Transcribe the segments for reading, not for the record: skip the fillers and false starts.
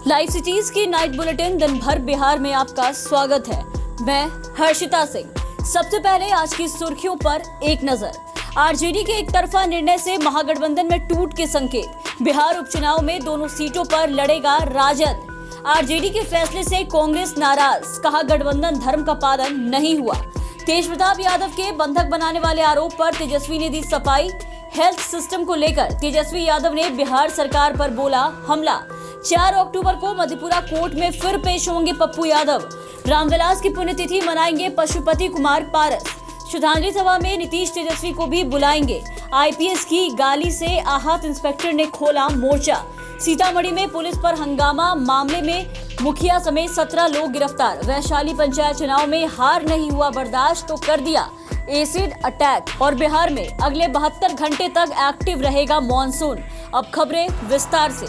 Live cities की night bulletin दिन भर बिहार में आपका स्वागत है। मैं हर्षिता सिंह। सबसे पहले आज की सुर्खियों पर एक नजर। आरजेडी के एक तरफा निर्णय से महागठबंधन में टूट के संकेत। बिहार उपचुनाव में दोनों सीटों पर लड़ेगा राजद। आरजेडी के फैसले से कांग्रेस नाराज, कहा गठबंधन धर्म का पालन नहीं हुआ। तेज प्रताप यादव के बंधक बनाने वाले आरोप पर तेजस्वी ने दी सफाई। हेल्थ सिस्टम को लेकर तेजस्वी यादव ने बिहार सरकार पर बोला हमला। 4 अक्टूबर को मधेपुरा कोर्ट में फिर पेश होंगे पप्पू यादव। रामविलास की पुण्यतिथि मनाएंगे पशुपति कुमार पारस। श्रद्धांजलि सभा में नीतीश तेजस्वी को भी बुलाएंगे। आईपीएस की गाली से आहत इंस्पेक्टर ने खोला मोर्चा। सीतामढ़ी में पुलिस पर हंगामा, मामले में मुखिया समेत 17 लोग गिरफ्तार। वैशाली पंचायत चुनाव में हार नहीं हुआ बर्दाश्त तो कर दिया एसिड अटैक। और बिहार में अगले 72 घंटे तक एक्टिव रहेगा मॉनसून। अब खबरें विस्तार से।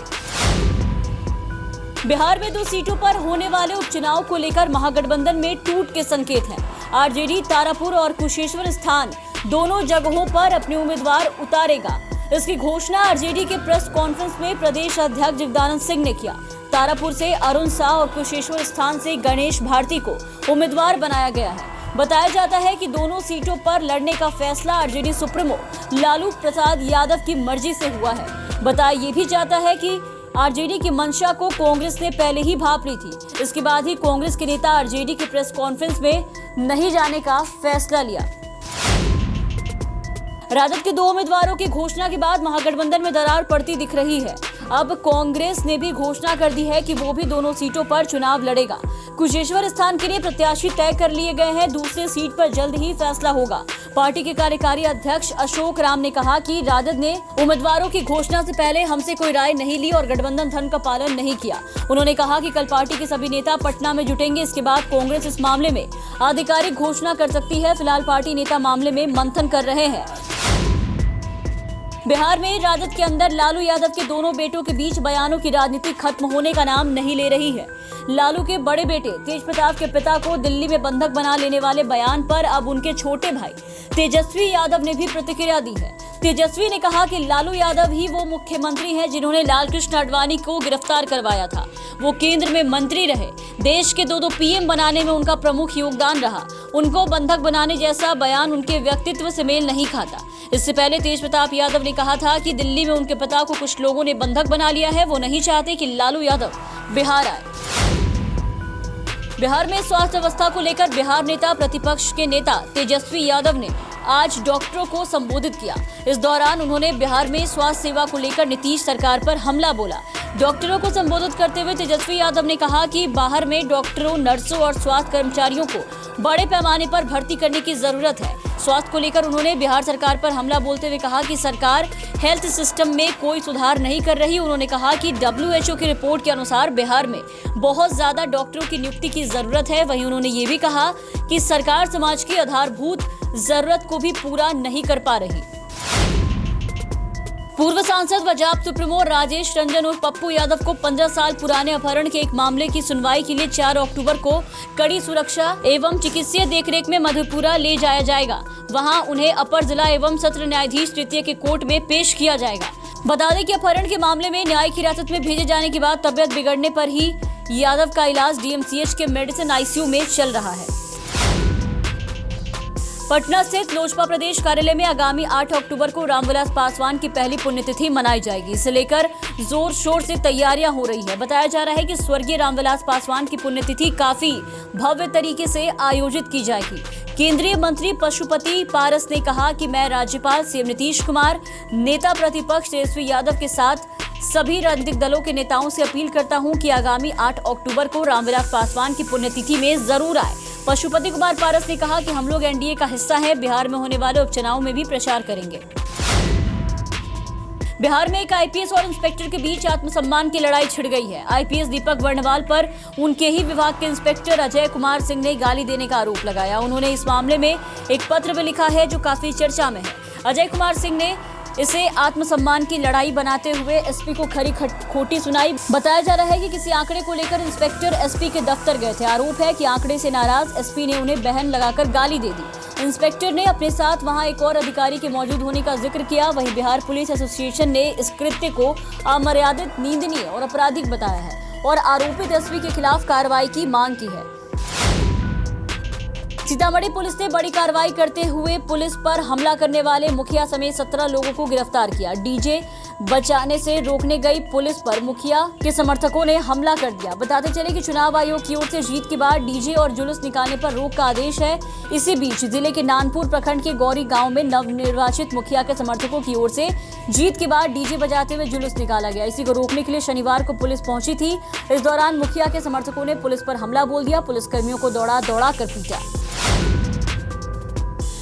बिहार में 2 सीटों पर होने वाले उपचुनाव को लेकर महागठबंधन में टूट के संकेत हैं। आरजेडी तारापुर और कुशेश्वर स्थान दोनों जगहों पर अपने उम्मीदवार उतारेगा। इसकी घोषणा आरजेडी के प्रेस कॉन्फ्रेंस में प्रदेश अध्यक्ष जगदानंद सिंह ने किया। तारापुर से अरुण शाह और कुशेश्वर स्थान से गणेश भारती को उम्मीदवार बनाया गया है। बताया जाता है कि दोनों सीटों पर लड़ने का फैसला आरजेडी सुप्रीमो लालू प्रसाद यादव की मर्जी से हुआ है। बताया ये भी जाता है कि आरजेडी की मंशा को कांग्रेस ने पहले ही भांप ली थी। इसके बाद ही कांग्रेस के नेता आरजेडी की प्रेस कॉन्फ्रेंस में नहीं जाने का फैसला लिया। राजद के 2 उम्मीदवारों की घोषणा के बाद महागठबंधन में दरार पड़ती दिख रही है। अब कांग्रेस ने भी घोषणा कर दी है कि वो भी दोनों सीटों पर चुनाव लड़ेगा। कुशेश्वर स्थान के लिए प्रत्याशी तय कर लिए गए हैं। दूसरी सीट पर जल्द ही फैसला होगा। पार्टी के कार्यकारी अध्यक्ष अशोक राम ने कहा कि राजद ने उम्मीदवारों की घोषणा से पहले हमसे कोई राय नहीं ली और गठबंधन धर्म का पालन नहीं किया। उन्होंने कहा कि कल पार्टी के सभी नेता पटना में जुटेंगे। इसके बाद कांग्रेस इस मामले में आधिकारिक घोषणा कर सकती है। फिलहाल पार्टी नेता मामले में मंथन कर रहे हैं। बिहार में राजद के अंदर लालू यादव के दोनों बेटों के बीच बयानों की राजनीति खत्म होने का नाम नहीं ले रही है। लालू के बड़े बेटे तेज प्रताप के पिता को दिल्ली में बंधक बना लेने वाले बयान पर अब उनके छोटे भाई तेजस्वी यादव ने भी प्रतिक्रिया दी है। तेजस्वी ने कहा कि लालू यादव ही वो मुख्यमंत्री हैं जिन्होंने लालकृष्ण आडवाणी को गिरफ्तार करवाया था। वो केंद्र में मंत्री रहे। देश के 2 पीएम बनाने में उनका प्रमुख योगदान रहा। उनको बंधक बनाने जैसा बयान उनके व्यक्तित्व से मेल नहीं खाता। इससे पहले तेज प्रताप यादव ने कहा था कि दिल्ली में उनके पिता को कुछ लोगों ने बंधक बना लिया है। वो नहीं चाहते कि लालू यादव बिहार आए। बिहार में स्वास्थ्य व्यवस्था को लेकर बिहार नेता प्रतिपक्ष के नेता तेजस्वी यादव ने आज डॉक्टरों को संबोधित किया। इस दौरान उन्होंने बिहार में स्वास्थ्य सेवा को लेकर नीतीश सरकार पर हमला बोला। डॉक्टरों को संबोधित करते हुए तेजस्वी यादव ने कहा कि बाहर में डॉक्टरों, नर्सों और स्वास्थ्य कर्मचारियों को बड़े पैमाने पर भर्ती करने की जरूरत है। स्वास्थ्य को लेकर उन्होंने बिहार सरकार पर हमला बोलते हुए कहा कि सरकार हेल्थ सिस्टम में कोई सुधार नहीं कर रही। उन्होंने कहा कि WHO की रिपोर्ट के अनुसार बिहार में बहुत ज्यादा डॉक्टरों की नियुक्ति की जरूरत है। वहीं उन्होंने ये भी कहा कि सरकार समाज की आधारभूत जरूरत को भी पूरा नहीं कर पा रही। पूर्व सांसद व जाप सुप्रीमो राजेश रंजन और पप्पू यादव को 15 साल पुराने अपहरण के एक मामले की सुनवाई के लिए 4 अक्टूबर को कड़ी सुरक्षा एवं चिकित्सीय देखरेख में मधेपुरा ले जाया जाएगा। वहां उन्हें अपर जिला एवं सत्र न्यायाधीश तृतीय के कोर्ट में पेश किया जाएगा। बता दें कि अपहरण के मामले में न्यायिक हिरासत में भेजे जाने के बाद तबियत बिगड़ने पर ही यादव का इलाज DMCH के मेडिसिन ICU में चल रहा है। पटना स्थित लोजपा प्रदेश कार्यालय में आगामी 8 अक्टूबर को रामविलास पासवान की पहली पुण्यतिथि मनाई जाएगी। इसे लेकर जोर शोर से तैयारियां हो रही है। बताया जा रहा है कि स्वर्गीय रामविलास पासवान की पुण्यतिथि काफी भव्य तरीके से आयोजित की जाएगी। केंद्रीय मंत्री पशुपति पारस ने कहा कि मैं राज्यपाल CM नीतीश कुमार, नेता प्रतिपक्ष तेजस्वी यादव के साथ सभी राजनीतिक दलों के नेताओं से अपील करता हूं कि आगामी 8 अक्टूबर को रामविलास पासवान की पुण्यतिथि में जरूर आए। पशुपति कुमार पारस ने कहा कि हम लोग NDA का हिस्सा हैं। बिहार में होने वाले उपचुनाव में भी प्रचार करेंगे। बिहार में एक आईपीएस और इंस्पेक्टर के बीच आत्मसम्मान की लड़ाई छिड़ गई है। आईपीएस दीपक वर्णवाल पर उनके ही विभाग के इंस्पेक्टर अजय कुमार सिंह ने गाली देने का आरोप लगाया। उन्होंने इस मामले में एक पत्र भी लिखा है जो काफी चर्चा में है। अजय कुमार सिंह ने इसे आत्मसम्मान की लड़ाई बनाते हुए एसपी को खरी खोटी सुनाई। बताया जा रहा है कि किसी आंकड़े को लेकर इंस्पेक्टर एसपी के दफ्तर गए थे। आरोप है कि आंकड़े से नाराज एसपी ने उन्हें बहन लगाकर गाली दे दी। इंस्पेक्टर ने अपने साथ वहां एक और अधिकारी के मौजूद होने का जिक्र किया। वहीं बिहार पुलिस एसोसिएशन ने इस कृत्य को अमर्यादित, निंदनीय और आपराधिक बताया है। और आरोपित एसपी के खिलाफ कार्रवाई की मांग की है। सीतामढ़ी पुलिस ने बड़ी कार्रवाई करते हुए पुलिस पर हमला करने वाले मुखिया समेत 17 लोगों को गिरफ्तार किया। डीजे बचाने से रोकने गई पुलिस पर मुखिया के समर्थकों ने हमला कर दिया। बताते चले कि चुनाव आयोग की ओर से जीत के बाद डीजे और जुलूस निकालने पर रोक का आदेश है। इसी बीच जिले के नानपुर प्रखंड के गौरी गांव में नवनिर्वाचित मुखिया के समर्थकों की ओर से जीत के बाद डीजे बजाते हुए जुलूस निकाला गया। इसी को रोकने के लिए शनिवार को पुलिस पहुंची थी। इस दौरान मुखिया के समर्थकों ने पुलिस पर हमला बोल दिया। पुलिसकर्मियों को दौड़ा कर पीटा।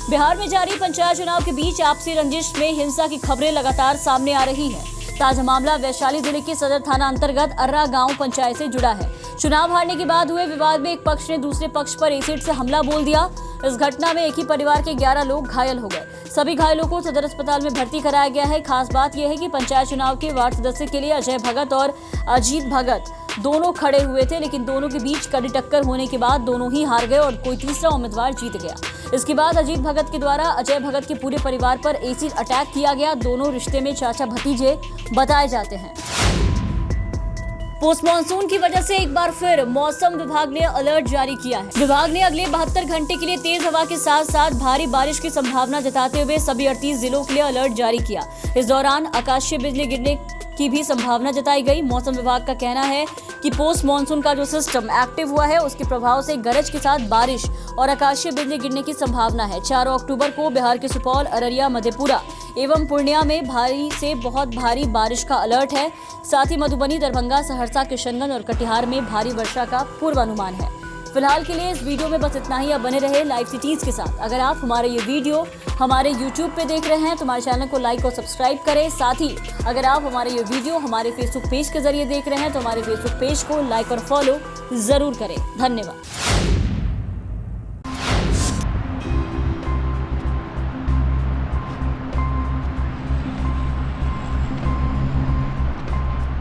बिहार में जारी पंचायत चुनाव के बीच आपसी रंजिश में हिंसा की खबरें लगातार सामने आ रही हैं। ताजा मामला वैशाली जिले के सदर थाना अंतर्गत अर्रा गांव पंचायत से जुड़ा है। चुनाव हारने के बाद हुए विवाद में एक पक्ष ने दूसरे पक्ष पर एसिड से हमला बोल दिया। इस घटना में एक ही परिवार के 11 लोग घायल हो गए। सभी घायलों को सदर अस्पताल में भर्ती कराया गया है। खास बात यह है कि पंचायत चुनाव के वार्ड सदस्य के लिए अजय भगत और अजीत भगत दोनों खड़े हुए थे, लेकिन दोनों के बीच कड़ी टक्कर होने के बाद दोनों ही हार गए और कोई तीसरा उम्मीदवार जीत गया। इसके बाद अजीत भगत के द्वारा अजय भगत के पूरे परिवार पर एसिड अटैक किया गया। दोनों रिश्ते में चाचा भतीजे बताए जाते हैं। पोस्ट मानसून की वजह से एक बार फिर मौसम विभाग ने अलर्ट जारी किया है। विभाग ने अगले 72 घंटे के लिए तेज हवा के साथ साथ भारी बारिश की संभावना जताते हुए सभी 38 जिलों के लिए अलर्ट जारी किया। इस दौरान आकाशीय बिजली गिरने की भी संभावना जताई गई। मौसम विभाग का कहना है कि पोस्ट मानसून का जो सिस्टम एक्टिव हुआ है उसके प्रभाव से गरज के साथ बारिश और आकाशीय बिजली गिरने की संभावना है। 4 अक्टूबर को बिहार के सुपौल, अररिया, मधेपुरा एवं पूर्णिया में भारी से बहुत भारी बारिश का अलर्ट है। साथ ही मधुबनी, दरभंगा, सहरसा, किशनगंज और कटिहार में भारी वर्षा का पूर्वानुमान है। फिलहाल के लिए इस वीडियो में बस इतना ही। अब बने रहे लाइव सिटीज के साथ। अगर आप हमारे ये वीडियो हमारे YouTube पे देख रहे हैं तो हमारे चैनल को लाइक और सब्सक्राइब करें। साथ ही अगर आप हमारे ये वीडियो हमारे फेसबुक पेज के जरिए देख रहे हैं तो हमारे फेसबुक पेज को लाइक और फॉलो जरूर करें। धन्यवाद।